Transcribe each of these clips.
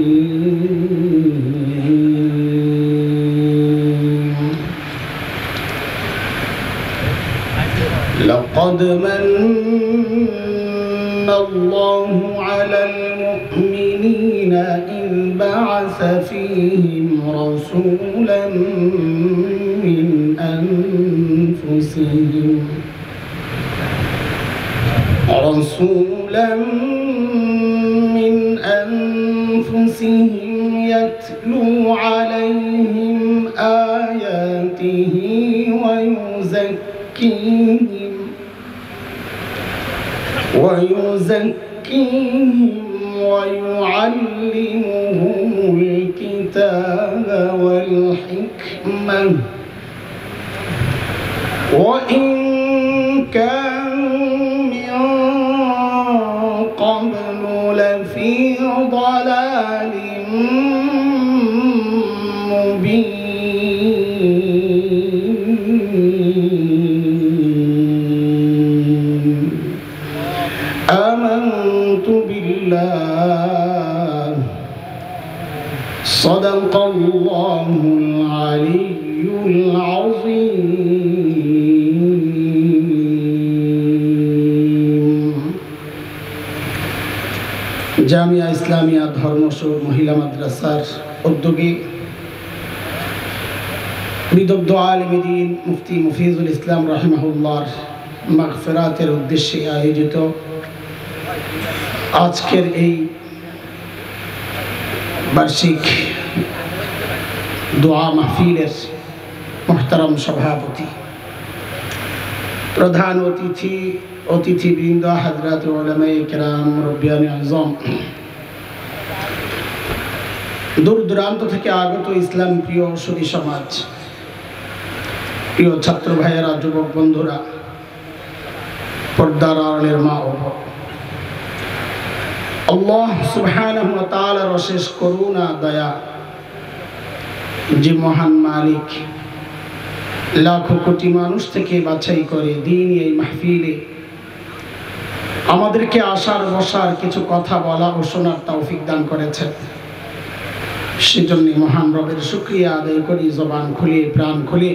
لقد من الله على المؤمنين إذ بعث فيهم رسولا من أنفسهم يتلو عليهم آياته ويزكيهم ويعلمهم الكتاب والحكمة وإن كانوا من قبل لفي ضلال مبين آمنت بالله صدق الله العلي العظيم জামিয়া ইসলামিয়া ধর্মসুর মহিলা মাদ্রাসার উদ্যোগে বিদগ্ধ আলেমে দ্বীন মুফতি মুফিজুল ইসলাম রাহিমাহুল্লাহর মাগফিরাতের উদ্দেশ্যে আয়োজিত আজকের এই বার্ষিক দোয়া মাহফিলের মুহতারাম সভাপতি, প্রধান অতিথিবৃন্দ, হযরত উলামায়ে কেরাম, মুরব্বিয়ানে আযম, দূর দূরান্ত থেকে আগত ইসলাম প্রিয় সুধী সমাজ, প্রিয় ছাত্র ভাইয়েরা, যুবক বন্ধুরা, পর্দার আড়ালের মা ও বোন, আল্লাহ সুবহানাহু ওয়া তাআলার অশেষ করুণা দয়া, যে মহান মালিক লাখো কোটি মানুষ থেকে বাছাই করে দ্বীনি এই মাহফিলে আমাদেরকে আসার বসার, কিছু কথা বলা ও শোনার তৌফিক দান করেছেন, সেজন্য মহান রবের শুকরিয়া আদায় করি। জবান খুলে, প্রাণ খুলে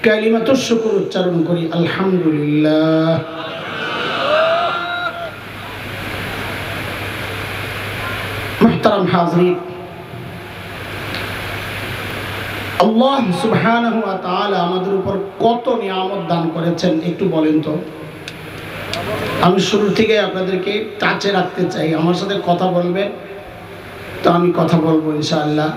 কালিমাতুশ শুকর উচ্চারণ করি, আলহামদুলিল্লাহ। মুহতারাম হাজরিন, আল্লাহ সুবহানাহু ওয়া তাআলা আমাদের উপর কত নিয়ামত দান করেছেন একটু বলেন তো। আমি শুরু থেকে আপনাদেরকে টাচে রাখতে চাই, আমার সাথে কথা বলবেন তো আমি কথা বলবো ইনশাআল্লাহ।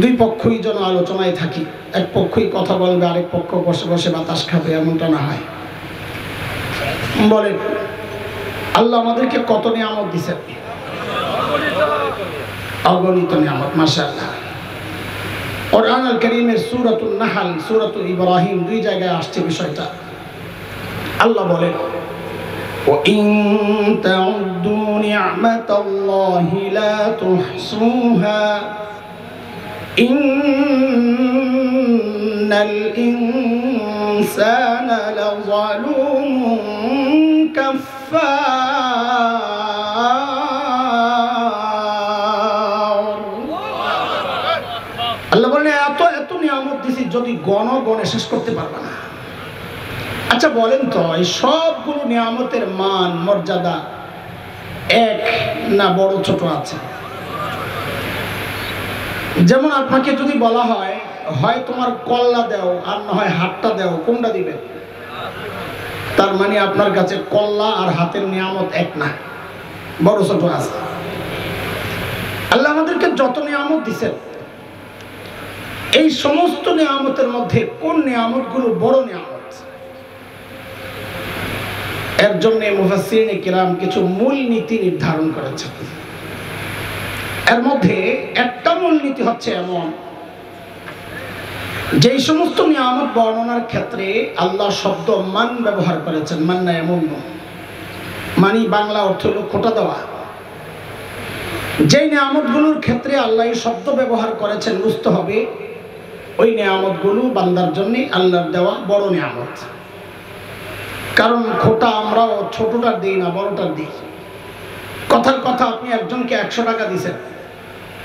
দুই পক্ষই যেন আলোচনায় থাকি, এক পক্ষই কথা বলবে, আরেক পক্ষ বসে বসে বাতাস খাবে, এমনটা না হয়। বলেন, আল্লাহ আমাদেরকে কত নিয়ামত দিয়েছেন, অগণিত নিয়ামত, মাশাআল্লাহ। কুরআন আল কারীমের সূরাতুন নাহল, সূরাতুল ইব্রাহিম, দুই জায়গায় আসছে বিষয়টা। আল্লাহ বলেন, ওয়া ইন তাউদ্দু নি'মাতাল্লাহি লা তুহসুহা ইন্নাল ইনসানা লাযালুমুন কাফফার। আল্লাহ বলেন, এত এত নিয়ামত দিছি, যদি গণে শেষ করতে পারবা না। আচ্ছা বলেন তো, এই সবগুলো নিয়ামতের মান মর্যাদা এক না বড় ছোট আছে? যেমন আপনাকে যদি বলা হয়, হয় তোমার কল্লা দাও আর না হয় হাতটা দাও, কোনটা দিবেন? তার মানে আপনার কাছে কল্লা আর হাতের নিয়ামত এক না, বড় ছোট আছে। আল্লাহ আমাদেরকে যত নিয়ামত দিচ্ছেন, এই সমস্ত নিয়ামতের মধ্যে কোন নিয়ামতগুলো বড় নিয়ামত, এর জন্য মুফাসসিরিনে কিরাম কিছু মূল নীতি নির্ধারণ করেছেন। এর মধ্যে একটা মূল নীতি হচ্ছে এমন, যেই সমস্ত নিয়ামত বর্ণনার ক্ষেত্রে আল্লাহ শব্দ মান ব্যবহার করেছেন, মান্না এমন মানি বাংলা অর্থ হলো খোটা দেওয়া। যেই নিয়ামতগুলোর ক্ষেত্রে আল্লাহ এই শব্দ ব্যবহার করেছেন, বুঝতে হবে ওই নিয়ামতগুলো বান্দার জন্য আল্লাহর দেওয়া বড় নিয়ামত। কারণ খোটা আমরাও ছোটটার দিই না, বড়টার দিই। কথার কথা, আপনি একজনকে 100 টাকা দিচ্ছেন,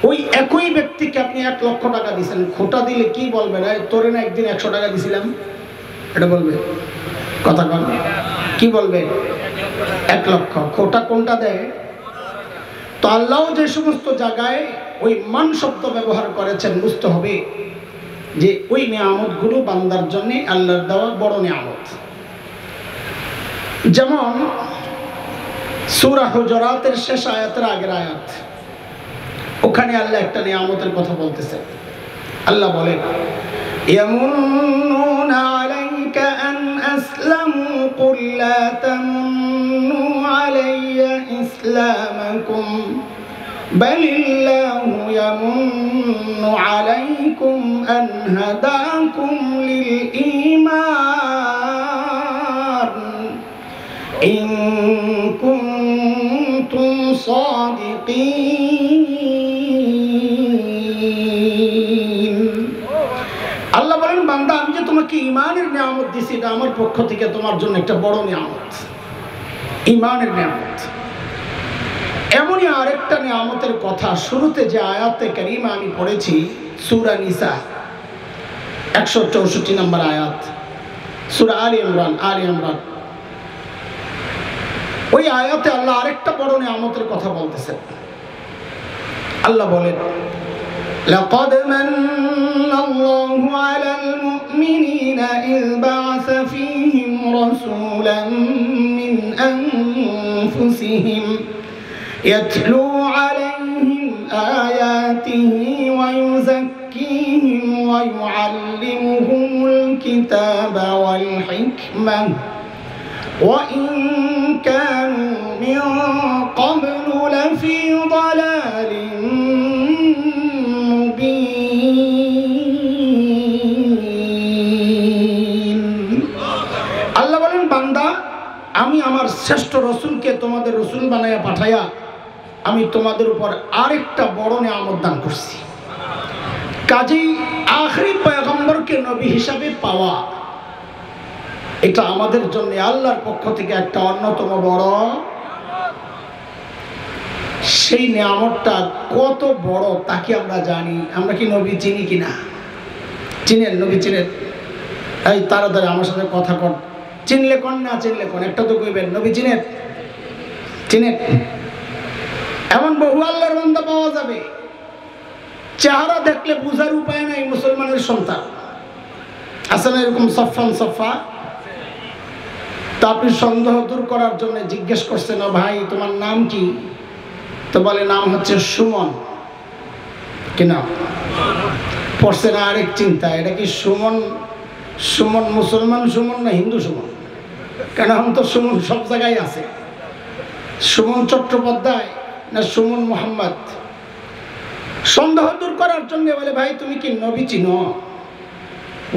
ওই একই ব্যক্তিকে আপনি 1 লক্ষ টাকা দিচ্ছেন, খোটা দিলে কি বলবেন? তোরে না একদিন 100 টাকা দিছিলাম, এটা বলবে? কথা কন, কি বলবে? 1 লক্ষ। খোটা কোনটা দেয়? তো আল্লাহ যে সমস্ত জায়গায় ওই মান শব্দ ব্যবহার করেছেন, বুঝতে হবে যে ওই নিয়ামতগুলো বান্দার জন্য আল্লাহর দেওয়া বড় নিয়ামত। যেমন সূরা হুজুরাতের শেষ আয়াতের আগের আয়াত, ওখানে আল্লাহ একটা নিয়ামতের কথা বলতেছেন। আল্লাহ বলেন, ইয়ামুন্নুনা আলাইকা আন আসলামু কুল লা তামুন্নু আলাইয়া ইসলামাকুম বালিল্লাহু ইয়ামুন্নু আলাইকুম আন হাদাকুম লিল ঈমান ইন কুনতুম সাদিকিন। আল্লাহ বলেন, বান্দা আমি যে তোমাকে ঈমানের নিয়ামত দিছি, এটা আমার পক্ষ থেকে তোমার জন্য একটা বড় নিয়ামত, ঈমানের নিয়ামত। এমনই আরেকটা নিয়ামতের কথা শুরুতে যে আয়াতে কারিমা আমি পড়েছি, সূরা নিসা 164 নম্বর আয়াত, সূরা আলে ইমরান, ওই আয়াতে আল্লাহ আরেকটা বড় নিয়ামতের কথা বলতেছেন। আল্লাহ বলেন, লাকাদ মান্নাল্লাহু আলাল মুমিনিনা ইয বা'আসা ফীহিম রাসূলান মিন আনফুসিহিম ইয়াতলু আলাইহিম আয়াতিহি ওয়া ইউযাক্কিহিম ওয়া ইউআল্লিমুহুমুল কিতাবা ওয়াল হিকমাহ وَإِن كَانُوا مِن قَبْلُ لَفِي ضَلَالٍ مُبِينٍ। আল্লাহ বলেন, বান্দা আমি আমার শ্রেষ্ঠ রসুলকে তোমাদের রসুল বানাইয়া পাঠাইয়া আমি তোমাদের উপর আরেকটা বড় নিয়ামত দান করছি। কাজেই আখেরি পয়গম্বরকে নবী হিসাবে পাওয়া, এটা আমাদের জন্য আল্লাহর পক্ষ থেকে একটা অন্যতম বড়। সেই নিয়ামতটা কত বড় তা কি আমরা জানি? আমরা কি নবী চিনি কিনা? চিনেন? নবী চিনেন? এই তাড়াতাড়ি আমার সাথে কথা কন, চিনলে কোন না চিনলে কোন, একটা তো কইবেন নবী চিনেন। চিনেন? এমন বহু আল্লাহর বান্দা পাওয়া যাবে, চেহারা দেখলে বুঝার উপায় নাই মুসলমানের সন্তান। আছে না এরকম সফান সফা? তো আপনি সন্দেহ দূর করার জন্য জিজ্ঞেস করছেন, ভাই তোমার নাম কি? তো বলে নাম হচ্ছে সুমন। কি নাম? পড়ছে না আরেক চিন্তা, এটা কি সুমন? সুমন মুসলমান সুমন না হিন্দু সুমন? কেন এখন তো সুমন সব জায়গায় আছে। সুমন চট্টোপাধ্যায় না সুমন মোহাম্মদ? সন্দেহ দূর করার জন্য বলে, ভাই তুমি কি নবী চিনো?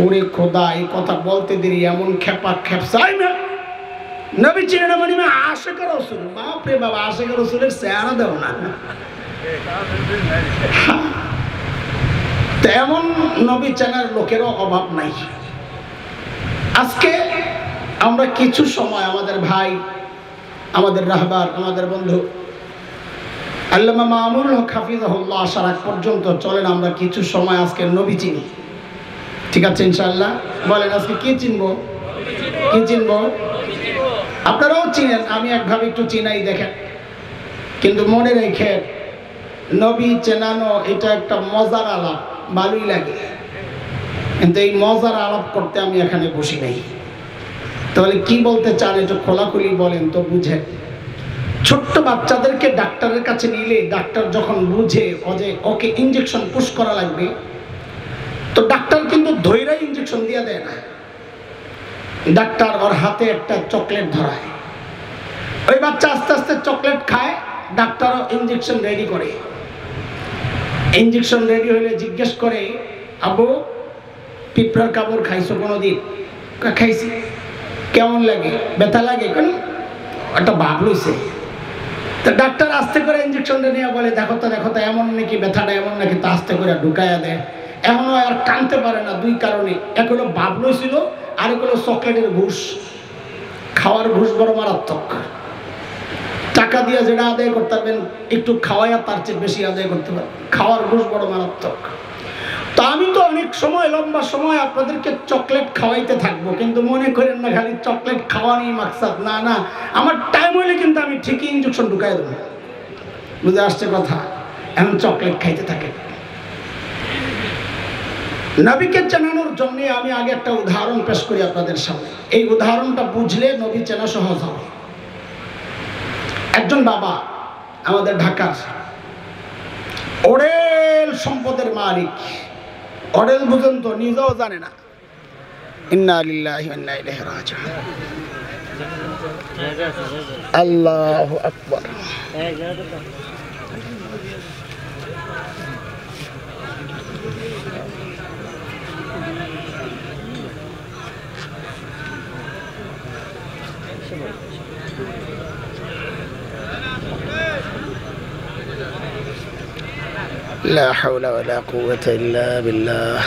ওরে খোদা, এই কথা বলতে দেরি এমন খেপা খেপসাই না, নবী চিনে না মানে আশিকের রাসূল। বাপরে বাবা, আশিকের রাসূলের চেহারা দেও না। তেমন নবী চেনার লোকেরও অভাব নাই। আজকে আমরা কিছু সময় আমাদের ভাই, আমাদের রাহবার, আমাদের বন্ধু আল্লামা মামুনুল হক হাফিজাহুল্লাহ আসার আগ পর্যন্ত চলেন আমরা কিছু সময় আজকে নবী চিনি। ঠিক আছে ইনশাআল্লাহ? বলেন আজকে কি চিনবো? কি চিনবো? আপনারাও চিনেন, আমি একভাবে একটু চিনাই দেখেন। কিন্তু মনে রেখে, নবী চেনানো এটা একটা মজার আলাপ, ভালোই লাগে, কিন্তু এই মজার আলাপ করতে আমি এখানে বসি নাই। তাহলে কি বলতে চান একটু খোলাখুলি বলেন তো, বুঝেন। ছোট্ট বাচ্চাদেরকে ডাক্তারের কাছে নিলে ডাক্তার যখন বুঝে যে ওকে ইঞ্জেকশন পুশ করা লাগবে, তো ডাক্তার কিন্তু ধৈর্য ইঞ্জেকশন দিয়ে দেয় না। ডাক্তার ওর হাতে একটা চকলেট ধরায়, ওই বাচ্চা আস্তে আস্তে চকলেট খায়, ডাক্তারও ইঞ্জেকশন রেডি করে। ইঞ্জেকশন রেডি হলে জিজ্ঞেস করে, আবু পিঁপড়ার কামড় খাইছো কোনোদিন? খাইছি। কেমন লাগে? ব্যথা লাগে? কেন? একটা ভাব লইছে। তো ডাক্তার আস্তে করে ইঞ্জেকশনটা নিয়ে বলে, দেখো তো এমন নাকি ব্যথাটা, এমন নাকি, তা আস্তে করে ঢুকাইয়া দেয়। এখনো আর কানতে পারে না, দুই কারণে। এক হলো ভাব লইছিল, আর এক হলো চকলেটের ঘুষ। খাওয়ার ঘুষ বড় মারাত্মক। টাকা টাকা দিয়ে যেটা আদায় করতে পারবেন একটু খাওয়াইয়া তার চেয়ে বেশি আদায় করতে পারবেন। খাওয়ার ঘুষ বড় মারাত্মক। তা আমি তো অনেক সময় লম্বা সময় আপনাদেরকে চকলেট খাওয়াইতে থাকবো, কিন্তু মনে করেন না খালি চকলেট খাওয়ানি মাকসাদ, না না, আমার টাইম হলে কিন্তু আমি ঠিকই ইঞ্জেকশন ঢুকাই দেবো। বুঝে আসছে কথা? এখন চকলেট খাইতে থাকে। নবীকে চেনানোর জন্য আমি আগে একটা উদাহরণ পেশ করি আপনাদের সামনে। এই উদাহরণটা বুঝলে নবী চেনা সহজ হবে। একজন বাবা আমাদের ঢাকার, অডেল সম্পদের মালিক। অডেল বুঝেন তো, নিজেও জানে না। ইন্না লিল্লাহি ওয়া ইন্না ইলাইহি রাজিউন। আল্লাহু আকবার। لا حول ولا قوة إلا بالله.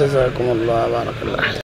جزاكم الله، بارك الله.